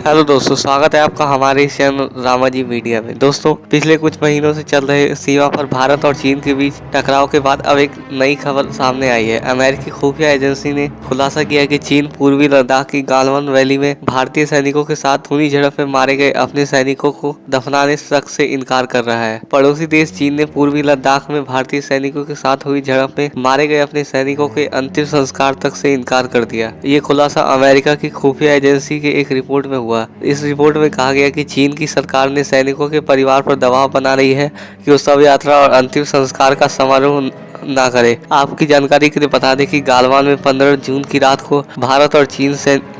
Hello दोस्तों, स्वागत है आपका हमारे इस चैनल रामाजी मीडिया में। दोस्तों, पिछले कुछ महीनों से चल रहे सीमा पर भारत और चीन के बीच टकराव के बाद अब एक नई खबर सामने आई है। अमेरिकी खुफिया एजेंसी ने खुलासा किया कि चीन पूर्वी लद्दाख की गालवन वैली में भारतीय सैनिकों के साथ हुई झड़प में मारे गए अपने सैनिकों को दफनाने तक से इनकार कर रहा है। पड़ोसी देश चीन ने पूर्वी लद्दाख में भारतीय सैनिकों के साथ हुई झड़प में मारे गए अपने सैनिकों के अंतिम संस्कार तक से इनकार कर दिया। ये खुलासा अमेरिका की खुफिया एजेंसी के एक रिपोर्ट में हुआ। इस रिपोर्ट में कहा गया कि चीन की सरकार ने सैनिकों के परिवार पर दबाव बना रही है कि वो शव यात्रा और अंतिम संस्कार का समारोह ना करे। आपकी जानकारी के लिए बता दें कि गालवान में 15 जून की रात को भारत और चीन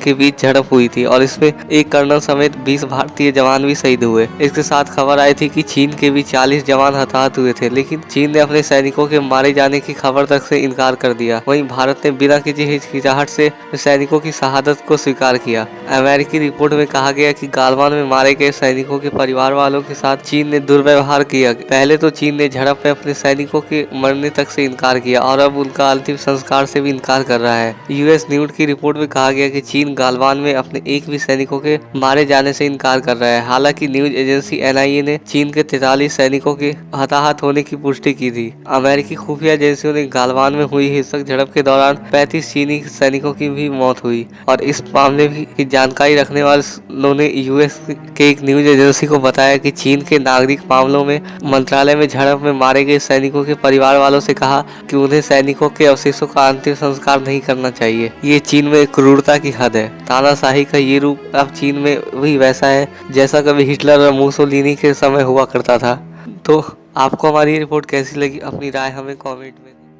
के बीच झड़प हुई थी और इसमें एक कर्नल समेत 20 भारतीय जवान भी शहीद हुए। इसके साथ खबर आई थी कि चीन के भी 40 जवान हताहत हुए थे, लेकिन चीन ने अपने सैनिकों के मारे जाने की खबर तक से इनकार कर दिया। वहीं भारत ने बिना किसी हिचकिचाहट से सैनिकों की शहादत को स्वीकार किया। अमेरिकी रिपोर्ट में कहा गया कि गालवान में मारे गए सैनिकों के परिवार वालों के साथ चीन ने दुर्व्यवहार किया। पहले तो चीन ने झड़प में अपने सैनिकों के मरने तक से इनकार किया और अब उनका अंतिम संस्कार से भी इनकार कर रहा है। यूएस न्यूज की रिपोर्ट में कहा गया कि चीन गालवान में अपने एक भी सैनिकों के मारे जाने से इनकार कर रहा है। हालांकि न्यूज एजेंसी एनआईए ने चीन के 43 सैनिकों के हताहत होने की पुष्टि की थी। अमेरिकी खुफिया एजेंसियों ने गालवान में हुई हिंसक झड़प के दौरान 35 चीनी सैनिकों की भी मौत हुई और इस मामले की जानकारी रखने वालों ने यूएस के एक न्यूज एजेंसी को बताया कि चीन के नागरिक मामलों में मंत्रालय में झड़प में मारे गए सैनिकों के परिवार वालों से कहा कि उन्हें सैनिकों के अवशेषों का अंतिम संस्कार नहीं करना चाहिए। ये चीन में क्रूरता की हद है। तानाशाही का ये रूप अब चीन में भी वैसा है जैसा कभी हिटलर और मुसोलिनी के समय हुआ करता था। तो आपको हमारी रिपोर्ट कैसी लगी? अपनी राय हमें कमेंट में